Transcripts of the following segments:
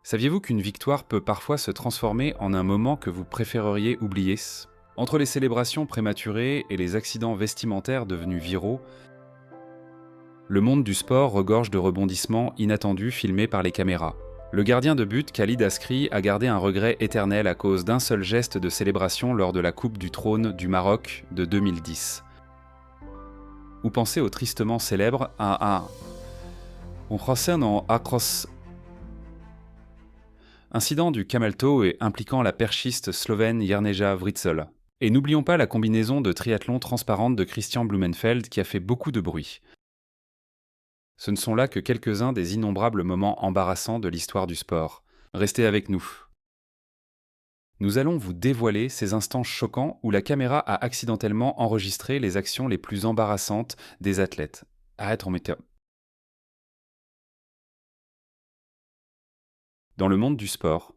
Saviez-vous qu'une victoire peut parfois se transformer en un moment que vous préféreriez oublier? Entre les célébrations prématurées et les accidents vestimentaires devenus viraux, le monde du sport regorge de rebondissements inattendus filmés par les caméras. Le gardien de but Khalid Askri a gardé un regret éternel à cause d'un seul geste de célébration lors de la Coupe du Trône du Maroc de 2010. Ou pensez au tristement célèbre un Hossein en Akros, incident du Kamalto et impliquant la perchiste slovène Jarneja Vritsel. Et n'oublions pas la combinaison de triathlon transparente de Christian Blumenfeld qui a fait beaucoup de bruit. Ce ne sont là que quelques-uns des innombrables moments embarrassants de l'histoire du sport. Restez avec nous. Nous allons vous dévoiler ces instants choquants où la caméra a accidentellement enregistré les actions les plus embarrassantes des athlètes. Arrête, on mettait. Dans le monde du sport,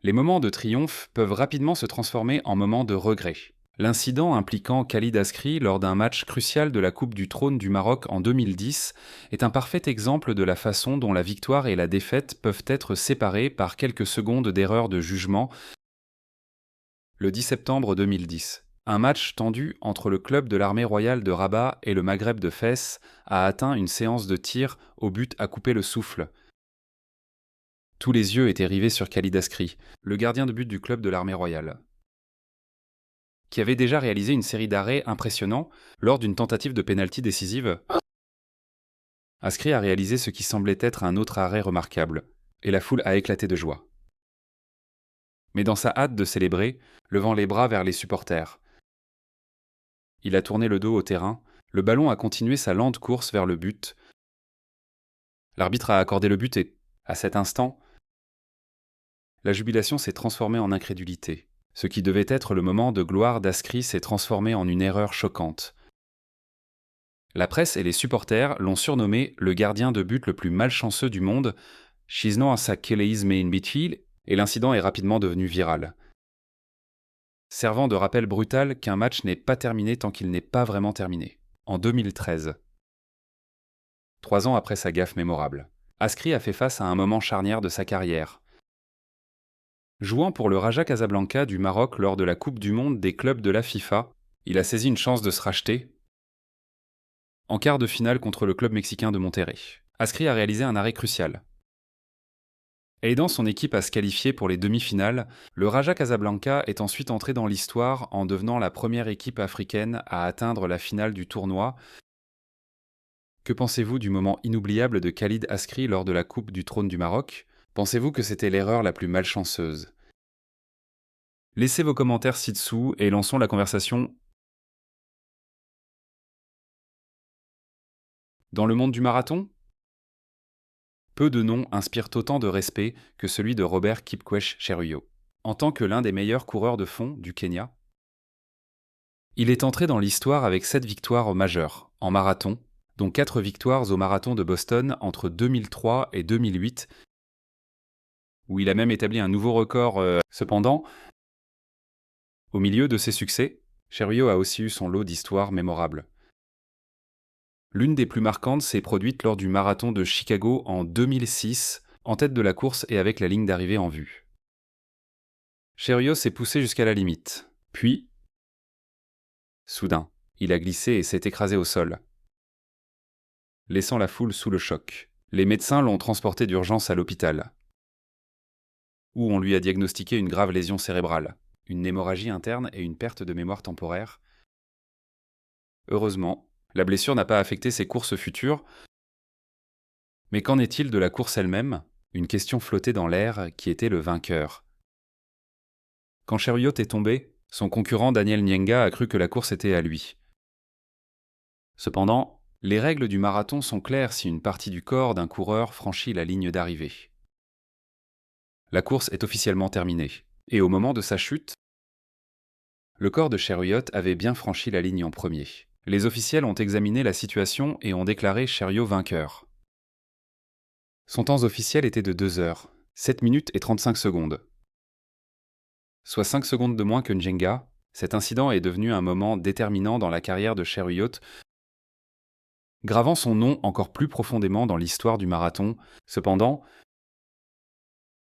les moments de triomphe peuvent rapidement se transformer en moments de regret. L'incident impliquant Khalid Askri lors d'un match crucial de la Coupe du Trône du Maroc en 2010 est un parfait exemple de la façon dont la victoire et la défaite peuvent être séparées par quelques secondes d'erreur de jugement. Le 10 septembre 2010, un match tendu entre le club de l'armée royale de Rabat et le Maghreb de Fès a atteint une séance de tir au but à couper le souffle. Tous les yeux étaient rivés sur Khalid Askri, le gardien de but du club de l'armée royale, qui avait déjà réalisé une série d'arrêts impressionnants lors d'une tentative de pénalty décisive. Askri a réalisé ce qui semblait être un autre arrêt remarquable, et la foule a éclaté de joie. Mais dans sa hâte de célébrer, levant les bras vers les supporters, il a tourné le dos au terrain, le ballon a continué sa lente course vers le but. L'arbitre a accordé le but et, à cet instant, la jubilation s'est transformée en incrédulité. Ce qui devait être le moment de gloire d'Askri s'est transformé en une erreur choquante. La presse et les supporters l'ont surnommé le gardien de but le plus malchanceux du monde, Shizno Asakeleis Meinbichil, et l'incident est rapidement devenu viral, servant de rappel brutal qu'un match n'est pas terminé tant qu'il n'est pas vraiment terminé. En 2013, 3 ans après sa gaffe mémorable, Askri a fait face à un moment charnière de sa carrière. Jouant pour le Raja Casablanca du Maroc lors de la Coupe du Monde des clubs de la FIFA, il a saisi une chance de se racheter. En quart de finale contre le club mexicain de Monterrey, Askri a réalisé un arrêt crucial. Aidant son équipe à se qualifier pour les demi-finales, le Raja Casablanca est ensuite entré dans l'histoire en devenant la première équipe africaine à atteindre la finale du tournoi. Que pensez-vous du moment inoubliable de Khalid Askri lors de la Coupe du Trône du Maroc ? Pensez-vous que c'était l'erreur la plus malchanceuse ? Laissez vos commentaires ci-dessous et lançons la conversation. Dans le monde du marathon, peu de noms inspirent autant de respect que celui de Robert Kipkwesh Cheruiyot. En tant que l'un des meilleurs coureurs de fond du Kenya, il est entré dans l'histoire avec 7 victoires majeures en marathon, dont 4 victoires au marathon de Boston entre 2003 et 2008, où il a même établi un nouveau record. Cependant, au milieu de ses succès, Cheruiyot a aussi eu son lot d'histoires mémorables. L'une des plus marquantes s'est produite lors du marathon de Chicago en 2006, en tête de la course et avec la ligne d'arrivée en vue. Cheruiyot s'est poussé jusqu'à la limite. Puis, soudain, il a glissé et s'est écrasé au sol, laissant la foule sous le choc. Les médecins l'ont transporté d'urgence à l'hôpital, où on lui a diagnostiqué une grave lésion cérébrale, une hémorragie interne et une perte de mémoire temporaire. Heureusement, la blessure n'a pas affecté ses courses futures. Mais qu'en est-il de la course elle-même ? Une question flottait dans l'air, qui était le vainqueur. Quand Cheruiyot est tombé, son concurrent Daniel Nyenga a cru que la course était à lui. Cependant, les règles du marathon sont claires si une partie du corps d'un coureur franchit la ligne d'arrivée. La course est officiellement terminée, et au moment de sa chute, le corps de Cheruiyot avait bien franchi la ligne en premier. Les officiels ont examiné la situation et ont déclaré Cheruiyot vainqueur. Son temps officiel était de 2 heures, 7 minutes et 35 secondes. Soit 5 secondes de moins que Njenga, cet incident est devenu un moment déterminant dans la carrière de Cheruiyot, gravant son nom encore plus profondément dans l'histoire du marathon. Cependant,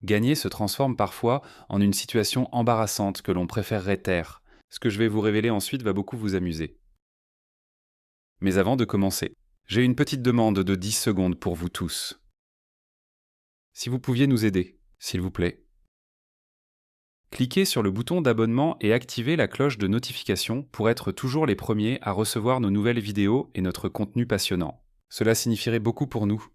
Gagner se transforme parfois en une situation embarrassante que l'on préférerait taire. Ce que je vais vous révéler ensuite va beaucoup vous amuser. Mais avant de commencer, j'ai une petite demande de 10 secondes pour vous tous. Si vous pouviez nous aider, s'il vous plaît. Cliquez sur le bouton d'abonnement et activez la cloche de notification pour être toujours les premiers à recevoir nos nouvelles vidéos et notre contenu passionnant. Cela signifierait beaucoup pour nous.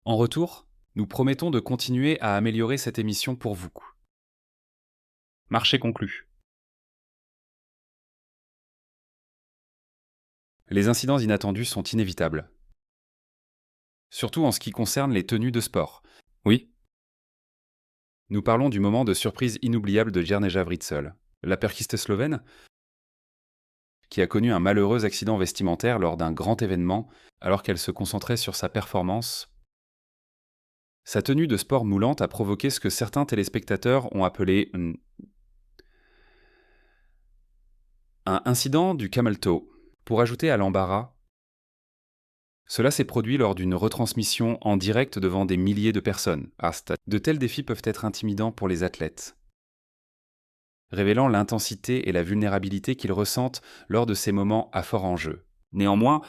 En retour, nous promettons de continuer à améliorer cette émission pour vous. Marché conclu. Les incidents inattendus sont inévitables. Surtout en ce qui concerne les tenues de sport. Oui. Nous parlons du moment de surprise inoubliable de Jerneja Vritsel, la perchiste slovène, qui a connu un malheureux accident vestimentaire lors d'un grand événement alors qu'elle se concentrait sur sa performance. Sa tenue de sport moulante a provoqué ce que certains téléspectateurs ont appelé un incident du camel toe. Pour ajouter à l'embarras, cela s'est produit lors d'une retransmission en direct devant des milliers de personnes. De tels défis peuvent être intimidants pour les athlètes, révélant l'intensité et la vulnérabilité qu'ils ressentent lors de ces moments à fort enjeu. Néanmoins,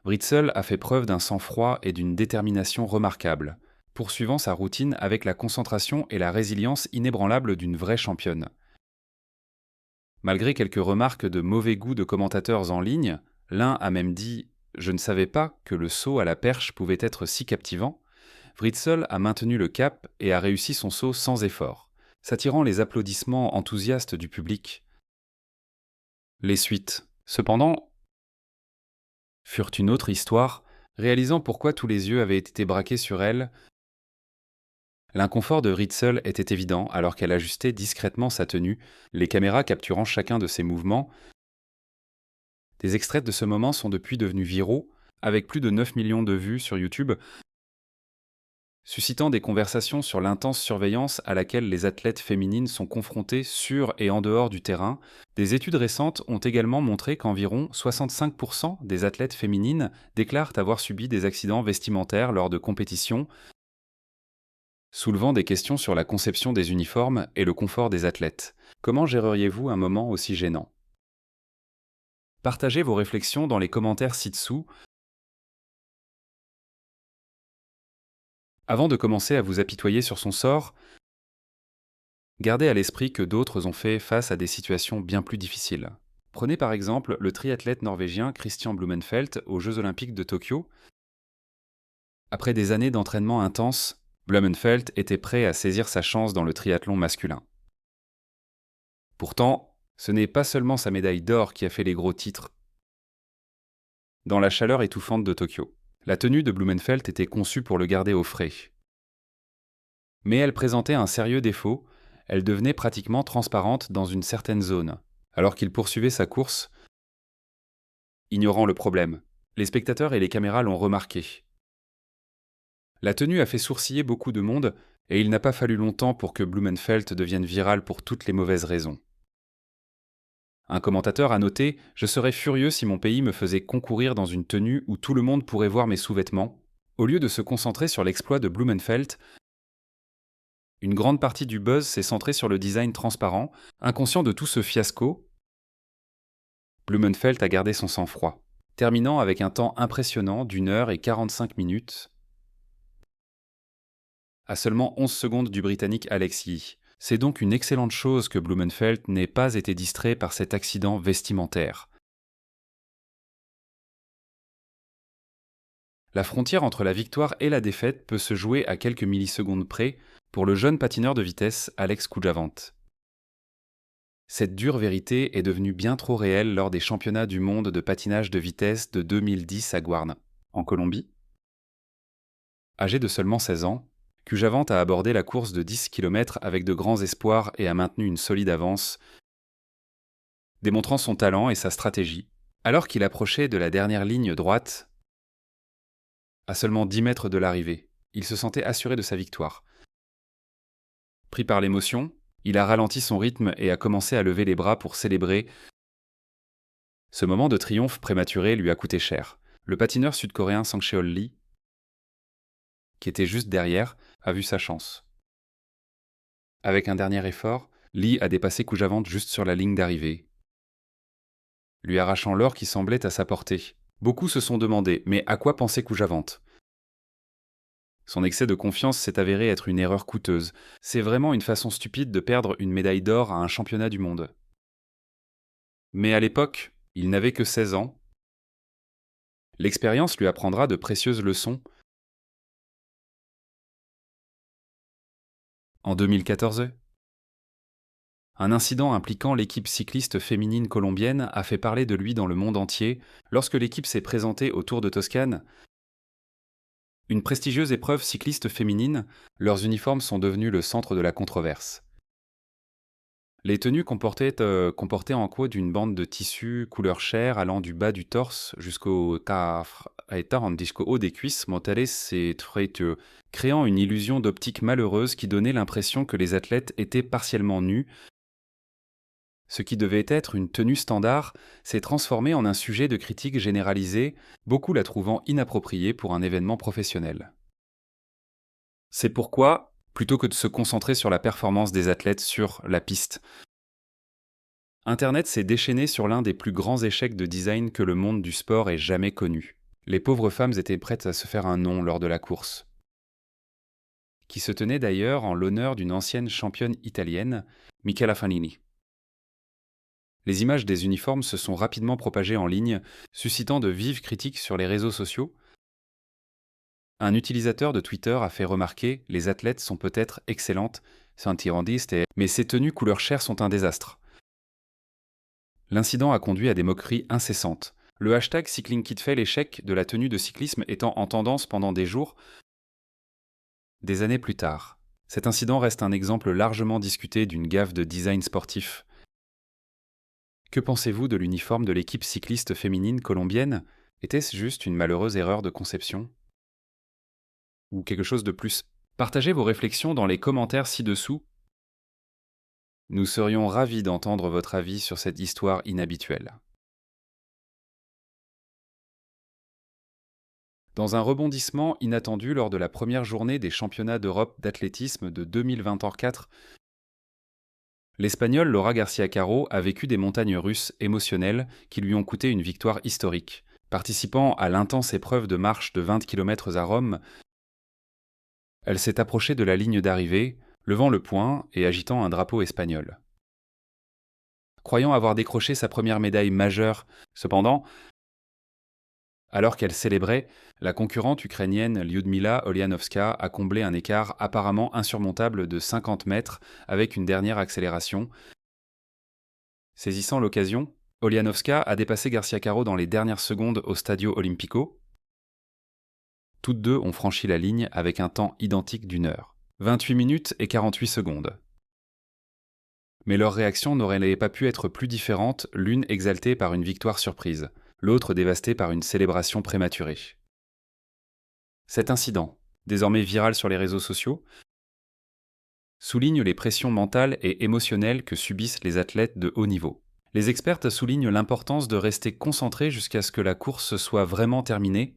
Vritsel a fait preuve d'un sang-froid et d'une détermination remarquables, poursuivant sa routine avec la concentration et la résilience inébranlables d'une vraie championne. Malgré quelques remarques de mauvais goût de commentateurs en ligne, l'un a même dit « Je ne savais pas que le saut à la perche pouvait être si captivant », Vritsel a maintenu le cap et a réussi son saut sans effort, s'attirant les applaudissements enthousiastes du public. Les suites, cependant, furent une autre histoire, réalisant pourquoi tous les yeux avaient été braqués sur elle. L'inconfort de Vritsel était évident alors qu'elle ajustait discrètement sa tenue, les caméras capturant chacun de ses mouvements. Des extraits de ce moment sont depuis devenus viraux, avec plus de 9 millions de vues sur YouTube, suscitant des conversations sur l'intense surveillance à laquelle les athlètes féminines sont confrontées sur et en dehors du terrain. Des études récentes ont également montré qu'environ 65% des athlètes féminines déclarent avoir subi des accidents vestimentaires lors de compétitions, soulevant des questions sur la conception des uniformes et le confort des athlètes. Comment géreriez-vous un moment aussi gênant ? Partagez vos réflexions dans les commentaires ci-dessous. Avant de commencer à vous apitoyer sur son sort, gardez à l'esprit que d'autres ont fait face à des situations bien plus difficiles. Prenez par exemple le triathlète norvégien Christian Blumenfeld aux Jeux Olympiques de Tokyo. Après des années d'entraînement intense, Blumenfeld était prêt à saisir sa chance dans le triathlon masculin. Pourtant, ce n'est pas seulement sa médaille d'or qui a fait les gros titres. Dans la chaleur étouffante de Tokyo, la tenue de Blumenfeld était conçue pour le garder au frais. Mais elle présentait un sérieux défaut, elle devenait pratiquement transparente dans une certaine zone. Alors qu'il poursuivait sa course, ignorant le problème, les spectateurs et les caméras l'ont remarqué. La tenue a fait sourciller beaucoup de monde et il n'a pas fallu longtemps pour que Blumenfeld devienne viral pour toutes les mauvaises raisons. Un commentateur a noté « Je serais furieux si mon pays me faisait concourir dans une tenue où tout le monde pourrait voir mes sous-vêtements ». Au lieu de se concentrer sur l'exploit de Blumenfeld, une grande partie du buzz s'est centrée sur le design transparent. Inconscient de tout ce fiasco, Blumenfeld a gardé son sang-froid, terminant avec un temps impressionnant d'1 heure et 45 minutes, à seulement 11 secondes du Britannique Alex Yee. C'est donc une excellente chose que Blumenfeld n'ait pas été distrait par cet accident vestimentaire. La frontière entre la victoire et la défaite peut se jouer à quelques millisecondes près pour le jeune patineur de vitesse Alex Kujavant. Cette dure vérité est devenue bien trop réelle lors des championnats du monde de patinage de vitesse de 2010 à Guarne, en Colombie. Âgé de seulement 16 ans, Kujavant a abordé la course de 10 km avec de grands espoirs et a maintenu une solide avance, démontrant son talent et sa stratégie. Alors qu'il approchait de la dernière ligne droite, à seulement 10 mètres de l'arrivée, il se sentait assuré de sa victoire. Pris par l'émotion, il a ralenti son rythme et a commencé à lever les bras pour célébrer. Ce moment de triomphe prématuré lui a coûté cher. Le patineur sud-coréen Sang Cheol Lee, qui était juste derrière, a vu sa chance. Avec un dernier effort, Lee a dépassé Kujavant juste sur la ligne d'arrivée, lui arrachant l'or qui semblait à sa portée. Beaucoup se sont demandé, mais à quoi pensait Kujavant? Son excès de confiance s'est avéré être une erreur coûteuse. C'est vraiment une façon stupide de perdre une médaille d'or à un championnat du monde. Mais à l'époque, il n'avait que 16 ans. L'expérience lui apprendra de précieuses leçons. En 2014, un incident impliquant l'équipe cycliste féminine colombienne a fait parler de lui dans le monde entier lorsque l'équipe s'est présentée au Tour de Toscane. Une prestigieuse épreuve cycliste féminine, leurs uniformes sont devenus le centre de la controverse. Les tenues comportaient en queue d'une bande de tissu couleur chair allant du bas du torse jusqu'au jusqu'au haut des cuisses, montales et traiteux, créant une illusion d'optique malheureuse qui donnait l'impression que les athlètes étaient partiellement nus. Ce qui devait être une tenue standard s'est transformé en un sujet de critique généralisée, beaucoup la trouvant inappropriée pour un événement professionnel. C'est pourquoi, plutôt que de se concentrer sur la performance des athlètes sur la piste, Internet s'est déchaîné sur l'un des plus grands échecs de design que le monde du sport ait jamais connu. Les pauvres femmes étaient prêtes à se faire un nom lors de la course, qui se tenait d'ailleurs en l'honneur d'une ancienne championne italienne, Michela Fanini. Les images des uniformes se sont rapidement propagées en ligne, suscitant de vives critiques sur les réseaux sociaux. Un utilisateur de Twitter a fait remarquer « Les athlètes sont peut-être excellentes, mais ces tenues couleur chair sont un désastre ». L'incident a conduit à des moqueries incessantes. Le hashtag CyclingKit fait l'échec de la tenue de cyclisme étant en tendance pendant des jours. Des années plus tard, cet incident reste un exemple largement discuté d'une gaffe de design sportif. Que pensez-vous de l'uniforme de l'équipe cycliste féminine colombienne? Était-ce juste une malheureuse erreur de conception? Ou quelque chose de plus? Partagez vos réflexions dans les commentaires ci-dessous. Nous serions ravis d'entendre votre avis sur cette histoire inhabituelle. Dans un rebondissement inattendu lors de la première journée des championnats d'Europe d'athlétisme de 2024, l'Espagnole Laura García Caro a vécu des montagnes russes émotionnelles qui lui ont coûté une victoire historique. Participant à l'intense épreuve de marche de 20 km à Rome, elle s'est approchée de la ligne d'arrivée, levant le poing et agitant un drapeau espagnol. Croyant avoir décroché sa première médaille majeure, cependant, alors qu'elle célébrait, la concurrente ukrainienne Lyudmila Olianovska a comblé un écart apparemment insurmontable de 50 mètres avec une dernière accélération. Saisissant l'occasion, Olianovska a dépassé García Caro dans les dernières secondes au Stadio Olimpico. Toutes deux ont franchi la ligne avec un temps identique d'1 heure, 28 minutes et 48 secondes. Mais leurs réactions n'auraient pas pu être plus différentes, l'une exaltée par une victoire surprise, l'autre dévastée par une célébration prématurée. Cet incident, désormais viral sur les réseaux sociaux, souligne les pressions mentales et émotionnelles que subissent les athlètes de haut niveau. Les expertes soulignent l'importance de rester concentrés jusqu'à ce que la course soit vraiment terminée.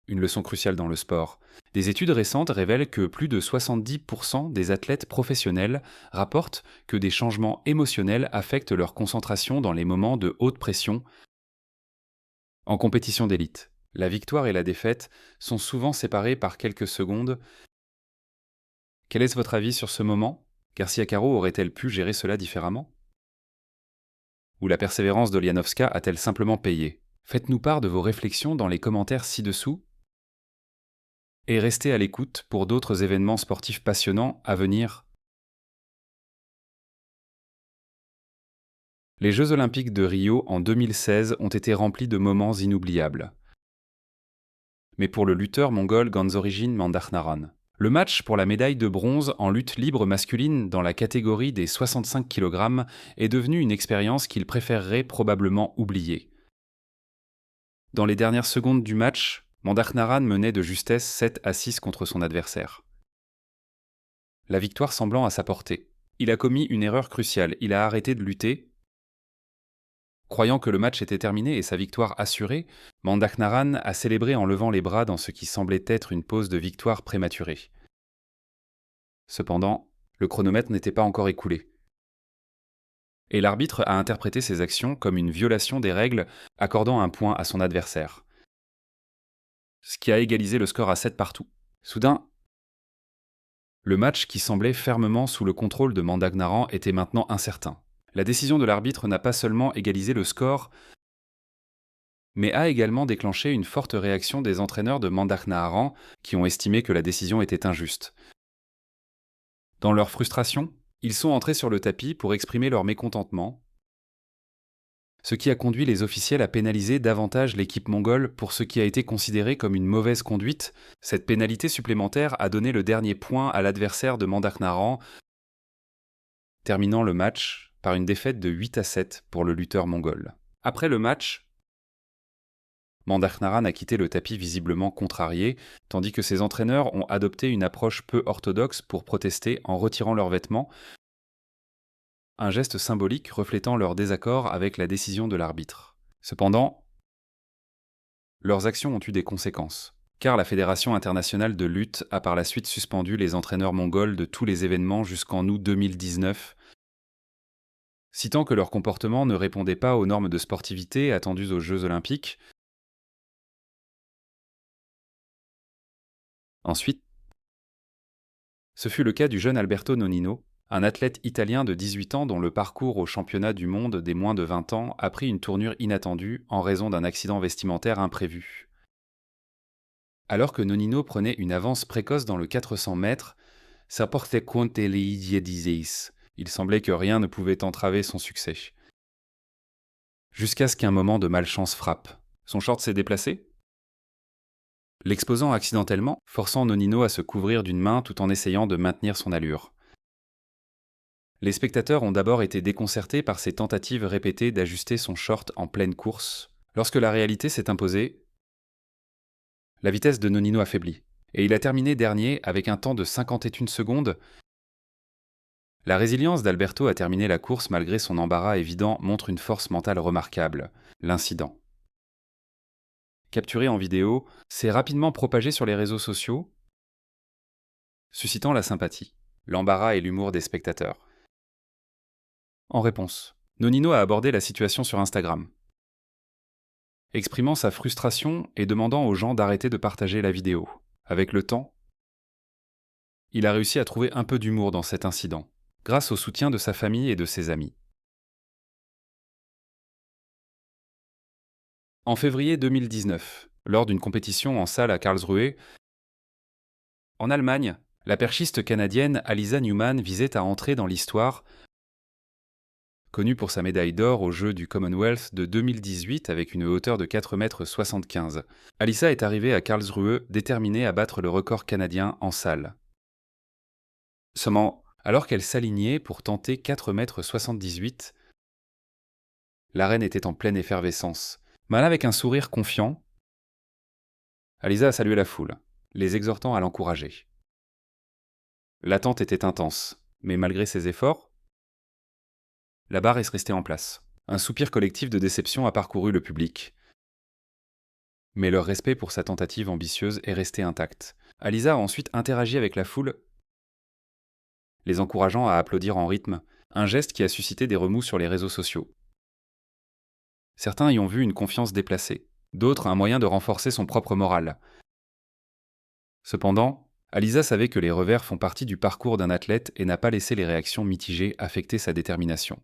Une leçon cruciale dans le sport. Des études récentes révèlent que plus de 70% des athlètes professionnels rapportent que des changements émotionnels affectent leur concentration dans les moments de haute pression. En compétition d'élite, la victoire et la défaite sont souvent séparées par quelques secondes. Quel est votre avis sur ce moment? García Caro aurait-elle pu gérer cela différemment? Ou la persévérance d'Olianovska a-t-elle simplement payé? Faites-nous part de vos réflexions dans les commentaires ci-dessous. Et restez à l'écoute pour d'autres événements sportifs passionnants à venir. Les Jeux Olympiques de Rio en 2016 ont été remplis de moments inoubliables. Mais pour le lutteur mongol Ganzorjin Mandakhnaran, le match pour la médaille de bronze en lutte libre masculine dans la catégorie des 65 kg est devenu une expérience qu'il préférerait probablement oublier. Dans les dernières secondes du match, Mandakhnaran menait de justesse 7-6 contre son adversaire. La victoire semblant à sa portée. Il a commis une erreur cruciale, il a arrêté de lutter. Croyant que le match était terminé et sa victoire assurée, Mandaknaran a célébré en levant les bras dans ce qui semblait être une pause de victoire prématurée. Cependant, le chronomètre n'était pas encore écoulé. Et l'arbitre a interprété ces actions comme une violation des règles, accordant un point à son adversaire. Ce qui a égalisé le score à 7 partout. Soudain, le match qui semblait fermement sous le contrôle de Mandagnaran était maintenant incertain. La décision de l'arbitre n'a pas seulement égalisé le score, mais a également déclenché une forte réaction des entraîneurs de Mandagnaran qui ont estimé que la décision était injuste. Dans leur frustration, ils sont entrés sur le tapis pour exprimer leur mécontentement, ce qui a conduit les officiels à pénaliser davantage l'équipe mongole pour ce qui a été considéré comme une mauvaise conduite. Cette pénalité supplémentaire a donné le dernier point à l'adversaire de Mandagnaran, terminant le match par une défaite de 8-7 pour le lutteur mongol. Après le match, Mandagnaran a quitté le tapis visiblement contrarié, tandis que ses entraîneurs ont adopté une approche peu orthodoxe pour protester en retirant leurs vêtements, un geste symbolique reflétant leur désaccord avec la décision de l'arbitre. Cependant, leurs actions ont eu des conséquences, car la Fédération internationale de lutte a par la suite suspendu les entraîneurs mongols de tous les événements jusqu'en août 2019, citant que leur comportement ne répondait pas aux normes de sportivité attendues aux Jeux olympiques. Ensuite, ce fut le cas du jeune Alberto Nonino, un athlète italien de 18 ans dont le parcours au championnat du monde des moins de 20 ans a pris une tournure inattendue en raison d'un accident vestimentaire imprévu. Alors que Nonino prenait une avance précoce dans le 400 mètres, ça portait compte il semblait que rien ne pouvait entraver son succès. Jusqu'à ce qu'un moment de malchance frappe. Son short s'est déplacé, l'exposant accidentellement, forçant Nonino à se couvrir d'une main tout en essayant de maintenir son allure. Les spectateurs ont d'abord été déconcertés par ses tentatives répétées d'ajuster son short en pleine course. Lorsque la réalité s'est imposée, la vitesse de Nonino a faibli, et il a terminé dernier avec un temps de 51 secondes. La résilience d'Alberto à terminer la course malgré son embarras évident montre une force mentale remarquable. L'incident, capturé en vidéo, s'est rapidement propagé sur les réseaux sociaux, suscitant la sympathie, l'embarras et l'humour des spectateurs. En réponse, Nonino a abordé la situation sur Instagram, exprimant sa frustration et demandant aux gens d'arrêter de partager la vidéo. Avec le temps, il a réussi à trouver un peu d'humour dans cet incident, grâce au soutien de sa famille et de ses amis. En février 2019, lors d'une compétition en salle à Karlsruhe, en Allemagne, la perchiste canadienne Alisa Newman visait à entrer dans l'histoire. Connue pour sa médaille d'or aux Jeux du Commonwealth de 2018 avec une hauteur de 4,75 m, Alisa est arrivée à Karlsruhe déterminée à battre le record canadien en salle. Seulement, alors qu'elle s'alignait pour tenter 4,78 m, l'arène était en pleine effervescence. Mais avec un sourire confiant, Alisa a salué la foule, les exhortant à l'encourager. L'attente était intense, mais malgré ses efforts, la barre est restée en place. Un soupir collectif de déception a parcouru le public. Mais leur respect pour sa tentative ambitieuse est resté intact. Alisa a ensuite interagi avec la foule, les encourageant à applaudir en rythme, un geste qui a suscité des remous sur les réseaux sociaux. Certains y ont vu une confiance déplacée, d'autres un moyen de renforcer son propre moral. Cependant, Alisa savait que les revers font partie du parcours d'un athlète et n'a pas laissé les réactions mitigées affecter sa détermination.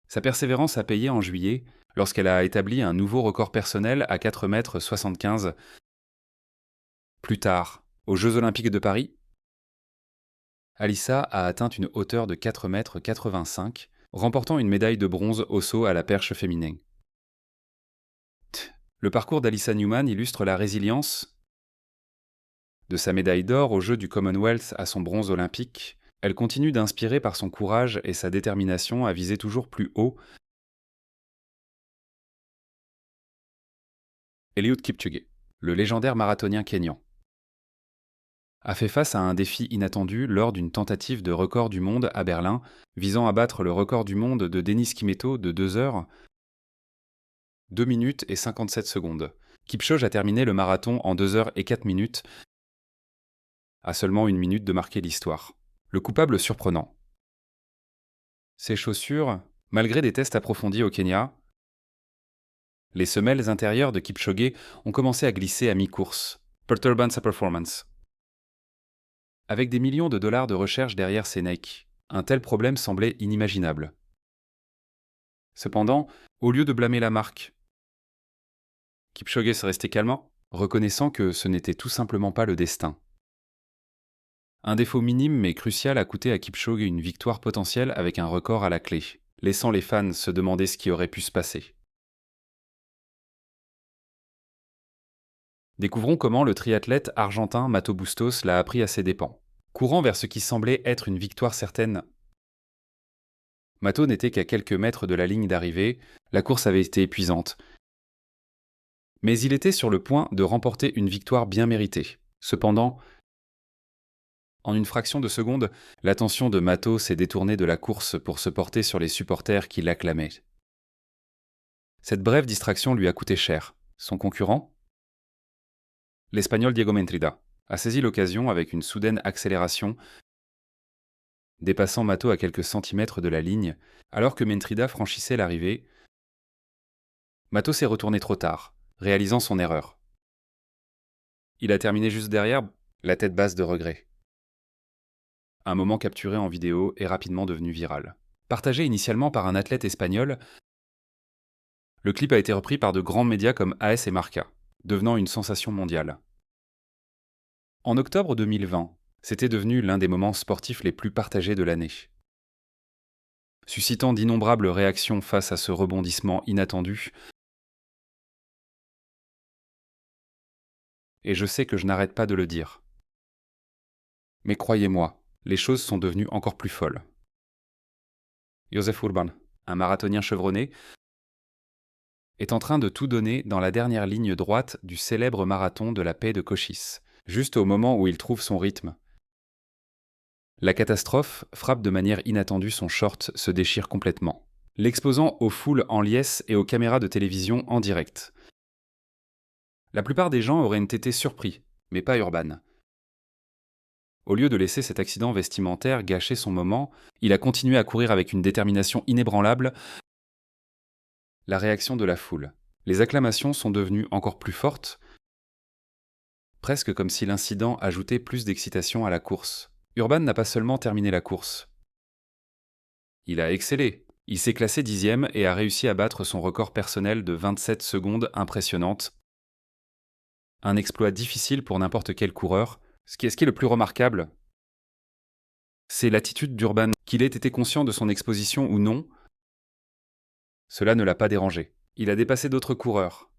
Sa persévérance a payé en juillet, lorsqu'elle a établi un nouveau record personnel à 4,75 m. Plus tard, aux Jeux Olympiques de Paris, Alisa a atteint une hauteur de 4,85 m, remportant une médaille de bronze au saut à la perche féminin. Le parcours d'Alisa Newman illustre la résilience. De sa médaille d'or aux Jeux du Commonwealth à son bronze olympique, elle continue d'inspirer par son courage et sa détermination à viser toujours plus haut. Eliud Kipchoge, le légendaire marathonien kényan. a fait face à un défi inattendu lors d'une tentative de record du monde à Berlin, visant à battre le record du monde de Denis Kimetto de 2 heures, 2 minutes et 57 secondes. Kipchoge a terminé le marathon en 2 heures et 4 minutes, à seulement 1 minute de marquer l'histoire. Le coupable surprenant. Ses chaussures, malgré des tests approfondis au Kenya, les semelles intérieures de Kipchoge ont commencé à glisser à mi-course, perturbant sa performance. Avec des millions de dollars de recherche derrière ces Nike, un tel problème semblait inimaginable. Cependant, au lieu de blâmer la marque, Kipchoge s'est resté calme, reconnaissant que ce n'était tout simplement pas le destin. Un défaut minime mais crucial a coûté à Kipchoge une victoire potentielle avec un record à la clé, laissant les fans se demander ce qui aurait pu se passer. Découvrons comment le triathlète argentin Mato Bustos l'a appris à ses dépens. Courant vers ce qui semblait être une victoire certaine, Mato n'était qu'à quelques mètres de la ligne d'arrivée, la course avait été épuisante. Mais il était sur le point de remporter une victoire bien méritée. Cependant, en une fraction de seconde, l'attention de Mato s'est détournée de la course pour se porter sur les supporters qui l'acclamaient. Cette brève distraction lui a coûté cher. Son concurrent, l'Espagnol Diego Mentrida, a saisi l'occasion avec une soudaine accélération, dépassant Mato à quelques centimètres de la ligne, alors que Mentrida franchissait l'arrivée. Mato s'est retourné trop tard, réalisant son erreur. Il a terminé juste derrière, la tête basse de regret. Un moment capturé en vidéo est rapidement devenu viral. Partagé initialement par un athlète espagnol, le clip a été repris par de grands médias comme AS et Marca, devenant une sensation mondiale. En octobre 2020, c'était devenu l'un des moments sportifs les plus partagés de l'année. Suscitant d'innombrables réactions face à ce rebondissement inattendu, et je sais que je n'arrête pas de le dire. Mais croyez-moi, les choses sont devenues encore plus folles. Joseph Urban, un marathonien chevronné, est en train de tout donner dans la dernière ligne droite du célèbre marathon de la paix de Cochis, juste au moment où il trouve son rythme. La catastrophe frappe de manière inattendue, son short se déchire complètement, l'exposant aux foules en liesse et aux caméras de télévision en direct. La plupart des gens auraient été surpris, mais pas Urban. Au lieu de laisser cet accident vestimentaire gâcher son moment, il a continué à courir avec une détermination inébranlable. La réaction de la foule. Les acclamations sont devenues encore plus fortes, presque comme si l'incident ajoutait plus d'excitation à la course. Urban n'a pas seulement terminé la course. Il a excellé. Il s'est classé 10e et a réussi à battre son record personnel de 27 secondes impressionnante. Un exploit difficile pour n'importe quel coureur. Ce qui est le plus remarquable, c'est l'attitude d'Urban. Qu'il ait été conscient de son exposition ou non, cela ne l'a pas dérangé. Il a dépassé d'autres coureurs,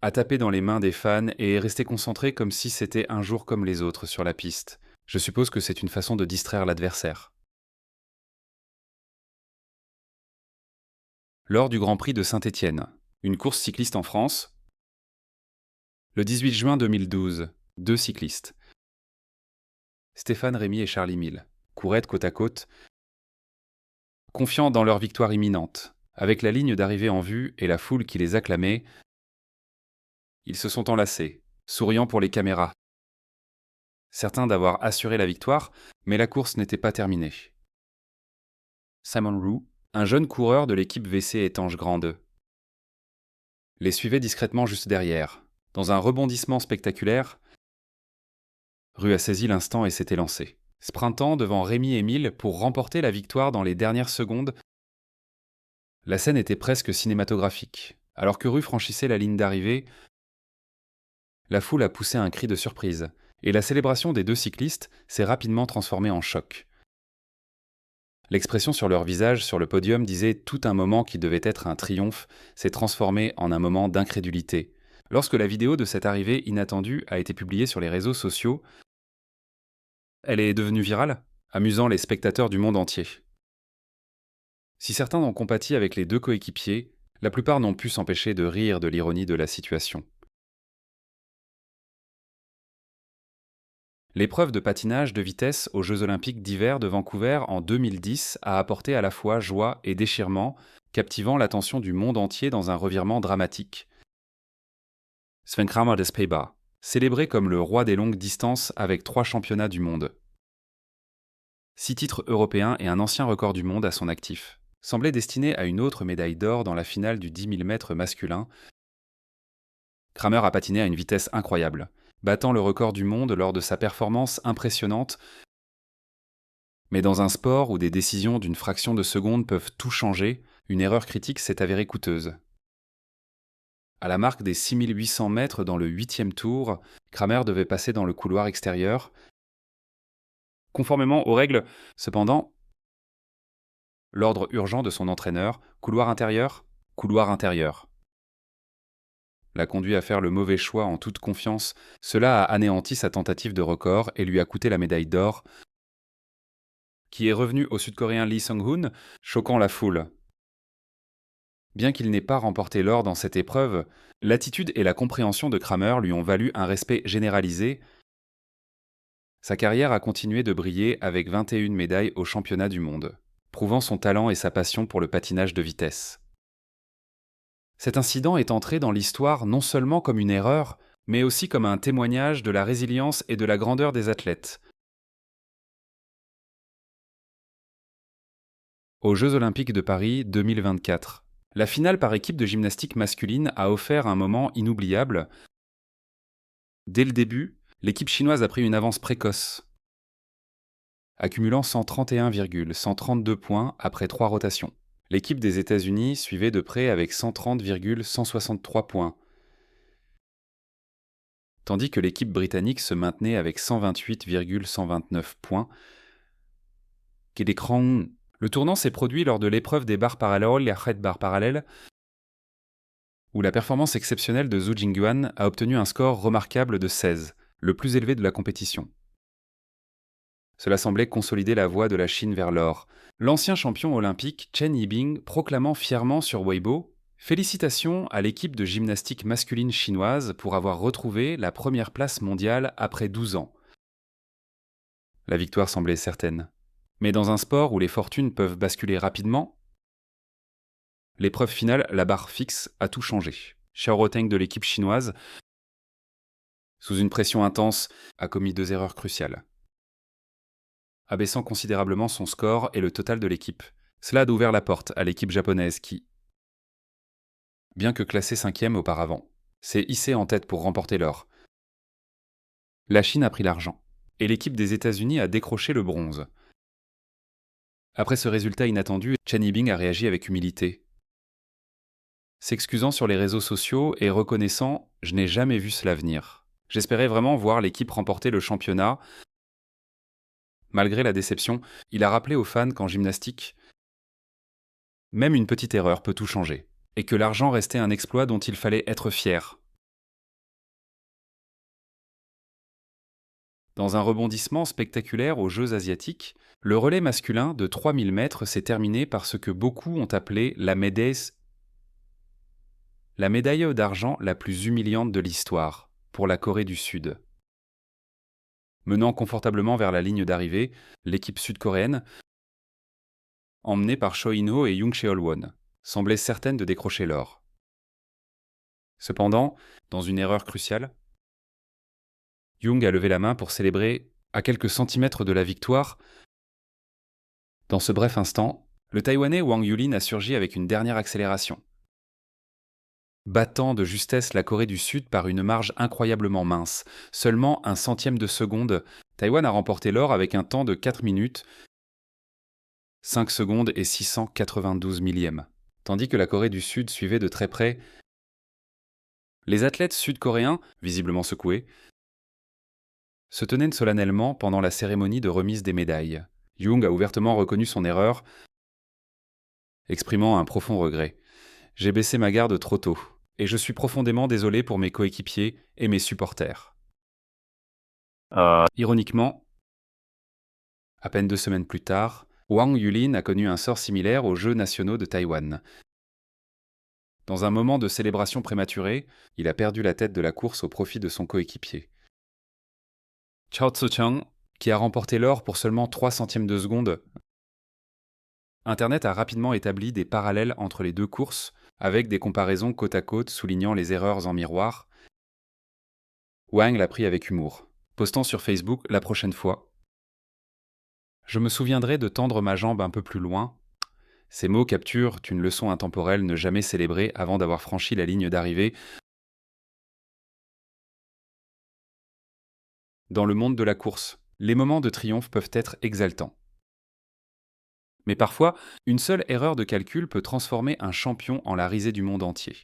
a tapé dans les mains des fans et est resté concentré comme si c'était un jour comme les autres sur la piste. Je suppose que c'est une façon de distraire l'adversaire. Lors du Grand Prix de Saint-Étienne, une course cycliste en France, le 18 juin 2012, deux cyclistes, Stéphane Rémy et Charlie Mille, couraient côte à côte, confiants dans leur victoire imminente. Avec la ligne d'arrivée en vue et la foule qui les acclamait, ils se sont enlacés, souriant pour les caméras. Certains d'avoir assuré la victoire, mais la course n'était pas terminée. Simon Roux, un jeune coureur de l'équipe VC Étanche Grande, les suivait discrètement juste derrière. Dans un rebondissement spectaculaire, Roux a saisi l'instant et s'était lancé, sprintant devant Rémy et Mille pour remporter la victoire dans les dernières secondes. La scène était presque cinématographique. Alors que Roux franchissait la ligne d'arrivée, la foule a poussé un cri de surprise, et la célébration des deux cyclistes s'est rapidement transformée en choc. L'expression sur leur visage sur le podium disait tout un moment qui devait être un triomphe s'est transformé en un moment d'incrédulité. Lorsque la vidéo de cette arrivée inattendue a été publiée sur les réseaux sociaux, elle est devenue virale, amusant les spectateurs du monde entier. Si certains ont compati avec les deux coéquipiers, la plupart n'ont pu s'empêcher de rire de l'ironie de la situation. L'épreuve de patinage de vitesse aux Jeux olympiques d'hiver de Vancouver en 2010 a apporté à la fois joie et déchirement, captivant l'attention du monde entier dans un revirement dramatique. Sven Kramer des Pays-Bas, célébré comme le roi des longues distances avec 3 championnats du monde, 6 titres européens et un ancien record du monde à son actif, semblait destiné à une autre médaille d'or dans la finale du 10 000 mètres masculin. Kramer a patiné à une vitesse incroyable, battant le record du monde lors de sa performance impressionnante. Mais dans un sport où des décisions d'une fraction de seconde peuvent tout changer, une erreur critique s'est avérée coûteuse. À la marque des 6800 mètres dans le 8e tour, Kramer devait passer dans le couloir extérieur. Conformément aux règles, cependant, l'ordre urgent de son entraîneur, couloir intérieur, l'a conduit à faire le mauvais choix en toute confiance. Cela a anéanti sa tentative de record et lui a coûté la médaille d'or, qui est revenue au Sud-Coréen Lee Sung-hoon, choquant la foule. Bien qu'il n'ait pas remporté l'or dans cette épreuve, l'attitude et la compréhension de Kramer lui ont valu un respect généralisé. Sa carrière a continué de briller avec 21 médailles aux championnats du monde, prouvant son talent et sa passion pour le patinage de vitesse. Cet incident est entré dans l'histoire non seulement comme une erreur, mais aussi comme un témoignage de la résilience et de la grandeur des athlètes. Aux Jeux olympiques de Paris 2024, la finale par équipe de gymnastique masculine a offert un moment inoubliable. Dès le début, l'équipe chinoise a pris une avance précoce, accumulant 131,132 points après 3 rotations. L'équipe des États-Unis suivait de près avec 130,163 points, tandis que l'équipe britannique se maintenait avec 128,129 points. Le tournant s'est produit lors de l'épreuve des barres parallèles, les barres parallèles, où la performance exceptionnelle de Zhu Jingyuan a obtenu un score remarquable de 16, le plus élevé de la compétition. Cela semblait consolider la voie de la Chine vers l'or. L'ancien champion olympique Chen Yibing proclamant fièrement sur Weibo « Félicitations à l'équipe de gymnastique masculine chinoise pour avoir retrouvé la première place mondiale après 12 ans. » La victoire semblait certaine. Mais dans un sport où les fortunes peuvent basculer rapidement, l'épreuve finale, la barre fixe, a tout changé. Xiao Roteng de l'équipe chinoise, sous une pression intense, a commis 2 erreurs cruciales, abaissant considérablement son score et le total de l'équipe. Cela a ouvert la porte à l'équipe japonaise qui, bien que classée 5e auparavant, s'est hissée en tête pour remporter l'or. La Chine a pris l'argent, et l'équipe des États-Unis a décroché le bronze. Après ce résultat inattendu, Chen Yibing a réagi avec humilité, s'excusant sur les réseaux sociaux et reconnaissant « Je n'ai jamais vu cela venir. J'espérais vraiment voir l'équipe remporter le championnat. » Malgré la déception, il a rappelé aux fans qu'en gymnastique, même une petite erreur peut tout changer, et que l'argent restait un exploit dont il fallait être fier. Dans un rebondissement spectaculaire aux Jeux asiatiques, le relais masculin de 3000 mètres s'est terminé par ce que beaucoup ont appelé la médaille d'argent la plus humiliante de l'histoire, pour la Corée du Sud. Menant confortablement vers la ligne d'arrivée, l'équipe sud-coréenne, emmenée par Cho In-ho et Young Cheol-won, semblait certaine de décrocher l'or. Cependant, dans une erreur cruciale, Young a levé la main pour célébrer à quelques centimètres de la victoire. Dans ce bref instant, le Taïwanais Wang Yulin a surgi avec une dernière accélération, battant de justesse la Corée du Sud par une marge incroyablement mince, seulement un centième de seconde. Taïwan a remporté l'or avec un temps de 4 minutes, 5 secondes et 692 millièmes, tandis que la Corée du Sud suivait de très près. Les athlètes sud-coréens, visiblement secoués, se tenaient solennellement pendant la cérémonie de remise des médailles. Young a ouvertement reconnu son erreur, exprimant un profond regret. « J'ai baissé ma garde trop tôt, et je suis profondément désolé pour mes coéquipiers et mes supporters. » Ironiquement, à peine 2 semaines plus tard, Wang Yulin a connu un sort similaire aux Jeux nationaux de Taïwan. Dans un moment de célébration prématurée, il a perdu la tête de la course au profit de son coéquipier. Chao Tzu-chang, qui a remporté l'or pour seulement 3 centièmes de seconde. Internet a rapidement établi des parallèles entre les deux courses, avec des comparaisons côte à côte soulignant les erreurs en miroir. Wang l'a pris avec humour, postant sur Facebook la prochaine fois. Je me souviendrai de tendre ma jambe un peu plus loin. Ces mots capturent une leçon intemporelle ne jamais célébrée avant d'avoir franchi la ligne d'arrivée. Dans le monde de la course, les moments de triomphe peuvent être exaltants. Mais parfois, une seule erreur de calcul peut transformer un champion en la risée du monde entier.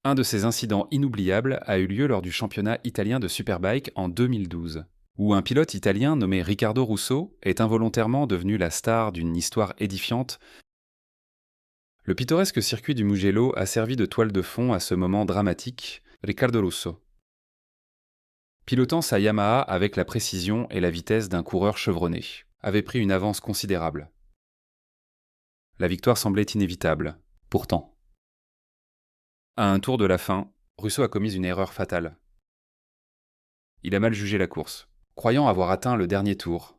Un de ces incidents inoubliables a eu lieu lors du championnat italien de Superbike en 2012, où un pilote italien nommé Riccardo Russo est involontairement devenu la star d'une histoire édifiante. Le pittoresque circuit du Mugello a servi de toile de fond à ce moment dramatique. Riccardo Russo, pilotant sa Yamaha avec la précision et la vitesse d'un coureur chevronné, avait pris une avance considérable. La victoire semblait inévitable. Pourtant, à un tour de la fin, Russo a commis une erreur fatale. Il a mal jugé la course, croyant avoir atteint le dernier tour.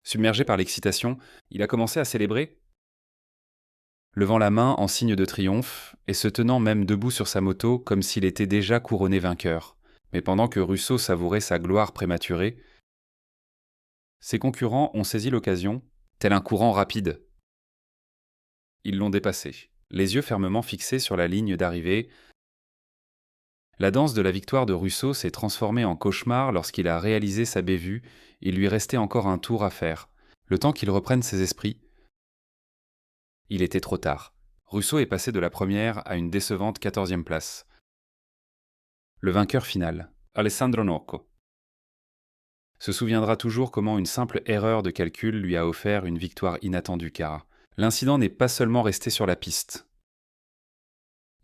Submergé par l'excitation, il a commencé à célébrer, levant la main en signe de triomphe et se tenant même debout sur sa moto comme s'il était déjà couronné vainqueur. Mais pendant que Russo savourait sa gloire prématurée, ses concurrents ont saisi l'occasion, tel un courant rapide. Ils l'ont dépassé, les yeux fermement fixés sur la ligne d'arrivée. La danse de la victoire de Russo s'est transformée en cauchemar lorsqu'il a réalisé sa bévue. Il lui restait encore un tour à faire. Le temps qu'il reprenne ses esprits. Il était trop tard. Russo est passé de la première à une décevante 14e place. Le vainqueur final, Alessandro Nocco, se souviendra toujours comment une simple erreur de calcul lui a offert une victoire inattendue car l'incident n'est pas seulement resté sur la piste.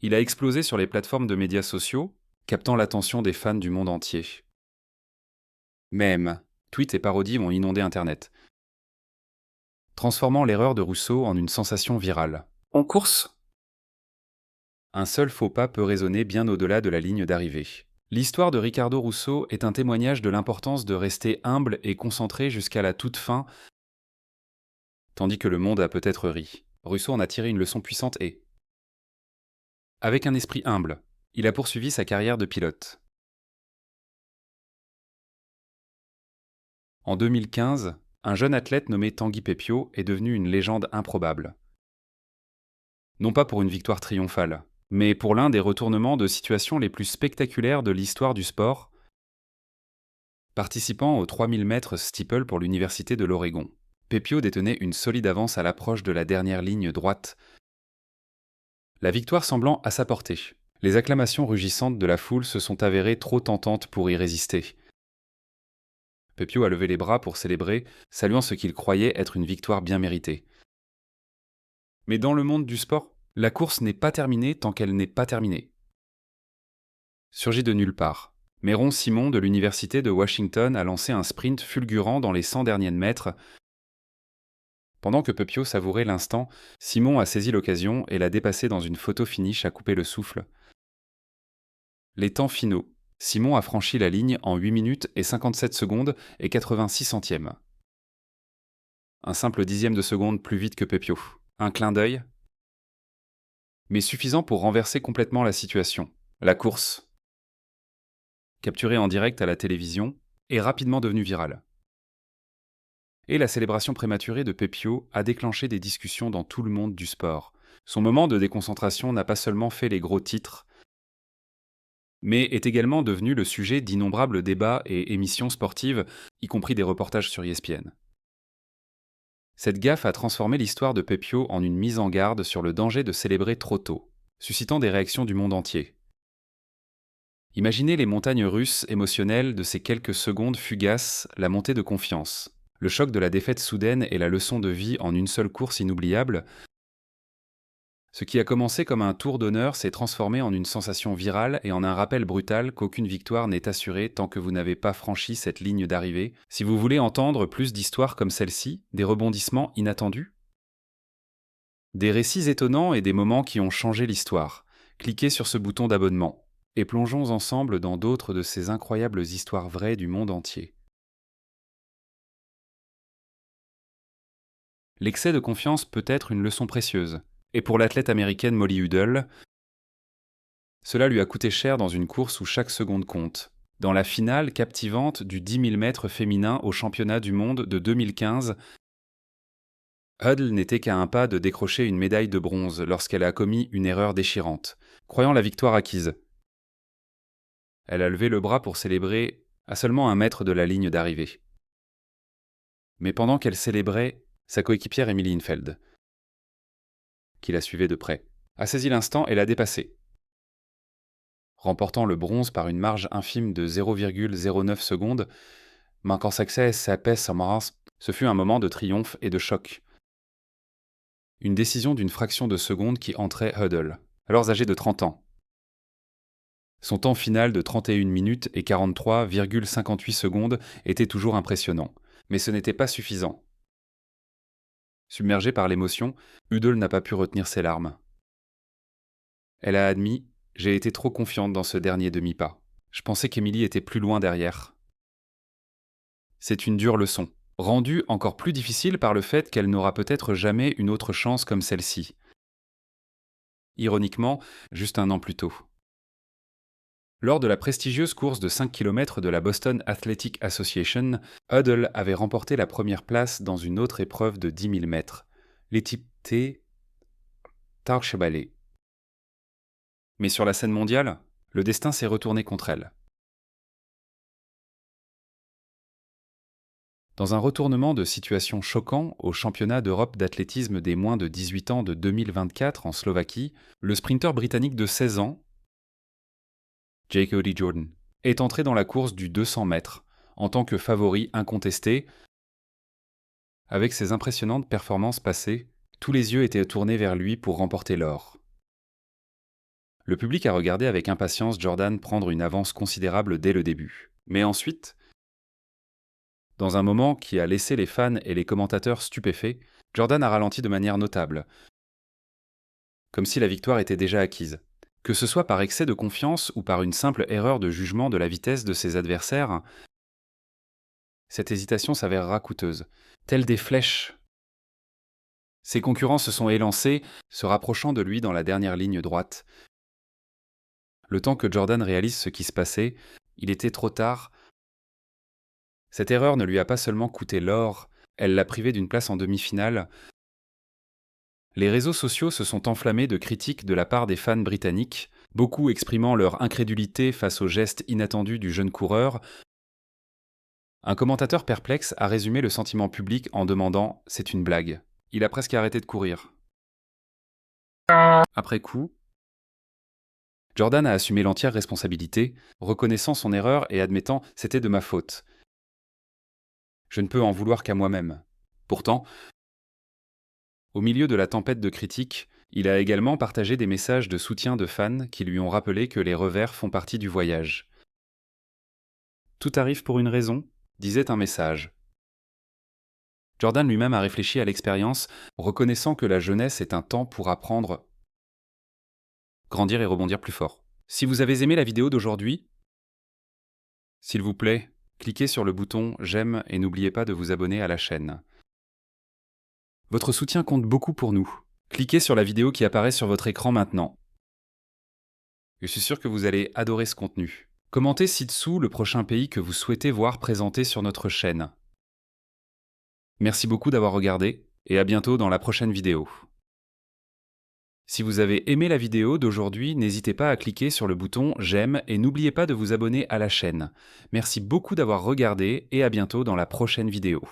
Il a explosé sur les plateformes de médias sociaux, captant l'attention des fans du monde entier. Mèmes, tweets et parodies vont inonder Internet, transformant l'erreur de Russo en une sensation virale. En course, un seul faux pas peut résonner bien au-delà de la ligne d'arrivée. L'histoire de Riccardo Russo est un témoignage de l'importance de rester humble et concentré jusqu'à la toute fin. Tandis que le monde a peut-être ri, Russo en a tiré une leçon puissante et, avec un esprit humble, il a poursuivi sa carrière de pilote. En 2015, un jeune athlète nommé Tanguy Pepio est devenu une légende improbable. Non pas pour une victoire triomphale, mais pour l'un des retournements de situation les plus spectaculaires de l'histoire du sport. Participant aux 3000 mètres steeple pour l'Université de l'Oregon, Pepio détenait une solide avance à l'approche de la dernière ligne droite. La victoire semblant à sa portée, les acclamations rugissantes de la foule se sont avérées trop tentantes pour y résister. Pepio a levé les bras pour célébrer, saluant ce qu'il croyait être une victoire bien méritée. Mais dans le monde du sport, la course n'est pas terminée tant qu'elle n'est pas terminée. Surgi de nulle part, Myron Simon de l'Université de Washington a lancé un sprint fulgurant dans les 100 derniers mètres. Pendant que Pepio savourait l'instant, Simon a saisi l'occasion et l'a dépassé dans une photo finish à couper le souffle. Les temps finaux. Simon a franchi la ligne en 8 minutes et 57 secondes et 86 centièmes. Un simple dixième de seconde plus vite que Pepio. Un clin d'œil, mais suffisant pour renverser complètement la situation. La course, capturée en direct à la télévision, est rapidement devenue virale. Et la célébration prématurée de Pepio a déclenché des discussions dans tout le monde du sport. Son moment de déconcentration n'a pas seulement fait les gros titres, mais est également devenu le sujet d'innombrables débats et émissions sportives, y compris des reportages sur ESPN. Cette gaffe a transformé l'histoire de Pepio en une mise en garde sur le danger de célébrer trop tôt, suscitant des réactions du monde entier. Imaginez les montagnes russes émotionnelles de ces quelques secondes fugaces, la montée de confiance, le choc de la défaite soudaine et la leçon de vie en une seule course inoubliable. Ce qui a commencé comme un tour d'honneur s'est transformé en une sensation virale et en un rappel brutal qu'aucune victoire n'est assurée tant que vous n'avez pas franchi cette ligne d'arrivée. Si vous voulez entendre plus d'histoires comme celle-ci, des rebondissements inattendus, des récits étonnants et des moments qui ont changé l'histoire, cliquez sur ce bouton d'abonnement. et plongeons ensemble dans d'autres de ces incroyables histoires vraies du monde entier. L'excès de confiance peut être une leçon précieuse, et pour l'athlète américaine Molly Huddle, cela lui a coûté cher dans une course où chaque seconde compte. Dans la finale captivante du 10 000 mètres féminin au championnat du monde de 2015, Huddle n'était qu'à un pas de décrocher une médaille de bronze lorsqu'elle a commis une erreur déchirante, croyant la victoire acquise. Elle a levé le bras pour célébrer à seulement 1 mètre de la ligne d'arrivée. Mais pendant qu'elle célébrait, sa coéquipière Emily Infeld, qui la suivait de près, a saisi l'instant et l'a dépassée. Remportant le bronze par une marge infime de 0,09 secondes, manquant success à ce fut un moment de triomphe et de choc. Une décision d'une fraction de seconde qui entrait Huddle, alors âgé de 30 ans. Son temps final de 31 minutes et 43,58 secondes était toujours impressionnant, mais ce n'était pas suffisant. Submergée par l'émotion, Huddle n'a pas pu retenir ses larmes. Elle a admis « J'ai été trop confiante dans ce dernier demi-pas. Je pensais qu'Emily était plus loin derrière. » C'est une dure leçon, rendue encore plus difficile par le fait qu'elle n'aura peut-être jamais une autre chance comme celle-ci. Ironiquement, juste 1 an plus tôt. Lors de la prestigieuse course de 5 km de la Boston Athletic Association, Huddle avait remporté la première place dans une autre épreuve de 10 000 mètres, l'étype Tarchebalé. Mais sur la scène mondiale, le destin s'est retourné contre elle. Dans un retournement de situation choquant au championnat d'Europe d'athlétisme des moins de 18 ans de 2024 en Slovaquie, le sprinter britannique de 16 ans, Jake Jordan, est entré dans la course du 200 mètres en tant que favori incontesté. Avec ses impressionnantes performances passées, tous les yeux étaient tournés vers lui pour remporter l'or. Le public a regardé avec impatience Jordan prendre une avance considérable dès le début. Mais ensuite, dans un moment qui a laissé les fans et les commentateurs stupéfaits, Jordan a ralenti de manière notable, comme si la victoire était déjà acquise. Que ce soit par excès de confiance ou par une simple erreur de jugement de la vitesse de ses adversaires, cette hésitation s'avérera coûteuse, telle des flèches. Ses concurrents se sont élancés, se rapprochant de lui dans la dernière ligne droite. Le temps que Jordan réalise ce qui se passait, il était trop tard. Cette erreur ne lui a pas seulement coûté l'or, elle l'a privé d'une place en demi-finale. Les réseaux sociaux se sont enflammés de critiques de la part des fans britanniques, beaucoup exprimant leur incrédulité face au geste inattendu du jeune coureur. Un commentateur perplexe a résumé le sentiment public en demandant « C'est une blague ». Il a presque arrêté de courir. Après coup, Jordan a assumé l'entière responsabilité, reconnaissant son erreur et admettant « C'était de ma faute. Je ne peux en vouloir qu'à moi-même ». Pourtant, au milieu de la tempête de critiques, il a également partagé des messages de soutien de fans qui lui ont rappelé que les revers font partie du voyage. « Tout arrive pour une raison », disait un message. Jordan lui-même a réfléchi à l'expérience, reconnaissant que la jeunesse est un temps pour apprendre, grandir et rebondir plus fort. Si vous avez aimé la vidéo d'aujourd'hui, s'il vous plaît, cliquez sur le bouton « J'aime » et n'oubliez pas de vous abonner à la chaîne. Votre soutien compte beaucoup pour nous. Cliquez sur la vidéo qui apparaît sur votre écran maintenant. Je suis sûr que vous allez adorer ce contenu. Commentez ci-dessous le prochain pays que vous souhaitez voir présenté sur notre chaîne. Merci beaucoup d'avoir regardé et à bientôt dans la prochaine vidéo. Si vous avez aimé la vidéo d'aujourd'hui, n'hésitez pas à cliquer sur le bouton « J'aime » et n'oubliez pas de vous abonner à la chaîne. Merci beaucoup d'avoir regardé et à bientôt dans la prochaine vidéo.